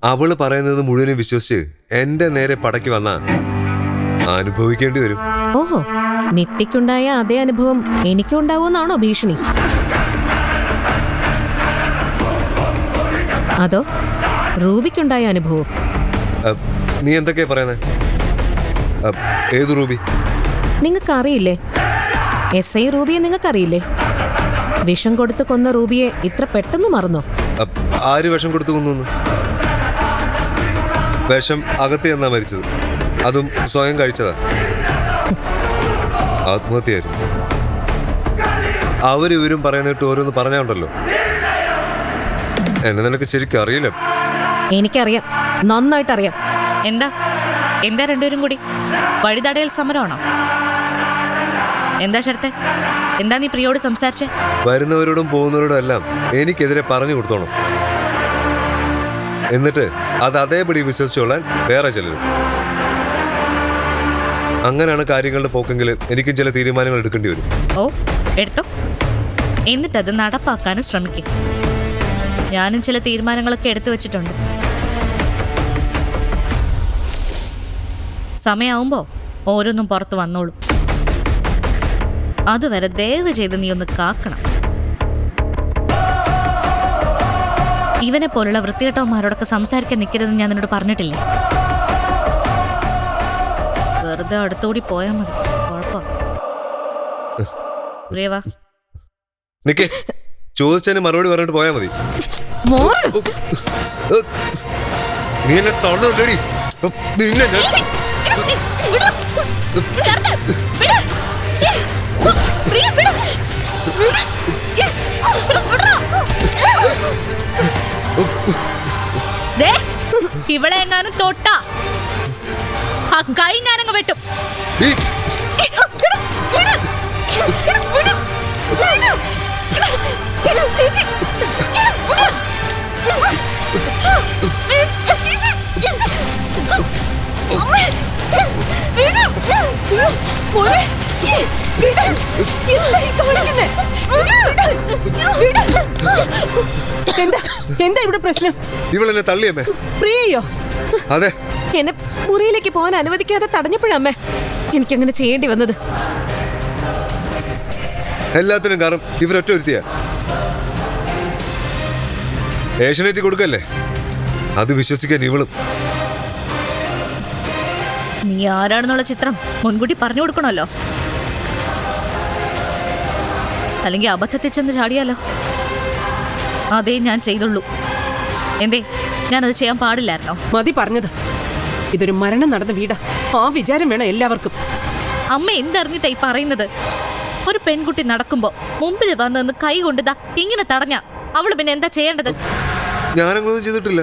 അവള് പറയുന്നത് മുഴുവനും വിശ്വസിച്ച് എന്റെ നേരെ പടക്കി വന്നാ അനുഭവിക്കേണ്ടി വരും. ഓഹോ, നിത്യക്കുണ്ടായ അതേ അനുഭവം എനിക്കുണ്ടാവുമെന്നാണോ ഭീഷണി? അതോ റൂബിക്കുണ്ടായ അനുഭവം? നീ എന്തൊക്കെയാ പറയുന്നേ? ഏത് റൂബി? നിങ്ങൾക്കറിയില്ലേ? SI റൂബിയെ നിങ്ങൾക്കറിയില്ലേ? വിഷം കൊടുത്ത് കൊന്ന റൂബിയെ ഇത്ര പെട്ടെന്ന് മറന്നോ? ആര് വിഷം കൊടുത്തു കൊന്നു? വിഷം അകത്ത് എന്നാ മരിച്ചത്, അതും സ്വയം കഴിച്ചതാ. ആത്മഹത്യയായിരുന്നു. അവരിവരും പറയുന്നിട്ട് ഓരോന്ന് പറഞ്ഞുണ്ടല്ലോ. എന്നെ നിനക്ക് ശരിക്കും അറിയില്ല. എനിക്കറിയാം, നന്നായിട്ടറിയാം. എന്താ എന്താ രണ്ടുപേരും കൂടി വഴിതടയൽ സമരമാണോ? എന്താ ശരത്തെ, എന്താ നീ പ്രിയോട് സംസാരിച്ചേ? വരുന്നവരോടും പോകുന്നവരോടും എല്ലാം എനിക്കെതിരെ പറഞ്ഞു കൊടുത്തോണം. എന്നിട്ട് അത് അതേപടി വിശ്വസിച്ചോളാൻ വേറെ ചിലരും. അങ്ങനെയാണ് കാര്യങ്ങളുടെ പോക്കെങ്കിൽ എനിക്കും ചില തീരുമാനങ്ങൾ എടുക്കേണ്ടി വരും. ഓ, എടുത്തോ. എന്നിട്ടത് നടപ്പാക്കാനും ശ്രമിക്കും. ഞാനും ചില തീരുമാനങ്ങളൊക്കെ എടുത്തു വെച്ചിട്ടുണ്ട്. സമയമാവുമ്പോ ഓരോന്നും പുറത്ത് വന്നോളൂ. അതുവരെ ദയവ് ചെയ്ത് നീ ഒന്ന് കാക്കണം. ഇവനെ പോലുള്ള വൃത്തികെട്ടവന്മാരോടൊക്കെ സംസാരിക്കാൻ നിൽക്കരുതെന്ന് ഞാൻ നിന്നോട് പറഞ്ഞിട്ടില്ലേ? വെറുതെ അടുത്തുകൂടി പോയാൽ മതി, കുഴപ്പം. പ്രിയവാ, നിക്കേ, ചോദിച്ചതിന് മറുപടി പറഞ്ഞിട്ട് പോയാൽ മതി. നീ എന്നെ തൊണ്ടടി. ഇവളെ എങ്ങാനും തൊട്ട ആ കൈ ഞാനങ്ങ് വെട്ടും. എന്താ ഇവിടെ പ്രശ്നം? ഇവളെന്നെ തള്ളിയമ്മേ. പ്രിയയോ? അതെ, എന്നെ മുറിയിലേക്ക് പോകാൻ അനുവദിക്കാതെ തടഞ്ഞപ്പോഴമ്മേ എനിക്കങ്ങനെ ചെയ്യേണ്ടി വന്നത്. എല്ലാത്തിനും കാരണം ഇവരൊറ്റ ഒരുത്തിയ. ഏഷ്യനെറ്റ് കൊടുക്കല്ലേ, അത് വിശ്വസിക്കാൻ ഇവളും. നീ ആരാണെന്നുള്ള ചിത്രം മുൻകൂട്ടി പറഞ്ഞു കൊടുക്കണമല്ലോ, അല്ലെങ്കിൽ അബദ്ധത്തിൽ ചെന്ന് ചാടിയാലോ. അതേ ഞാൻ ചെയ്തുള്ളൂ. എന്തേ, ഞാനത് ചെയ്യാൻ പാടില്ലായിരുന്നോ? മതി പറഞ്ഞത്. ഇതൊരു മരണം നടന്ന വീടാ, ആ വിചാരം വേണം എല്ലാവർക്കും. അമ്മ എന്തറിഞ്ഞിട്ടാ ഈ പറയുന്നത്? ഒരു പെൺകുട്ടി നടക്കുമ്പോ മുമ്പിൽ വന്ന് കൈ കൊണ്ടുതാ ഇങ്ങനെ തടഞ്ഞ അവള് പിന്നെ എന്താ ചെയ്യേണ്ടത്? ഞാനങ്ങനൊന്നും ചെയ്തിട്ടില്ല.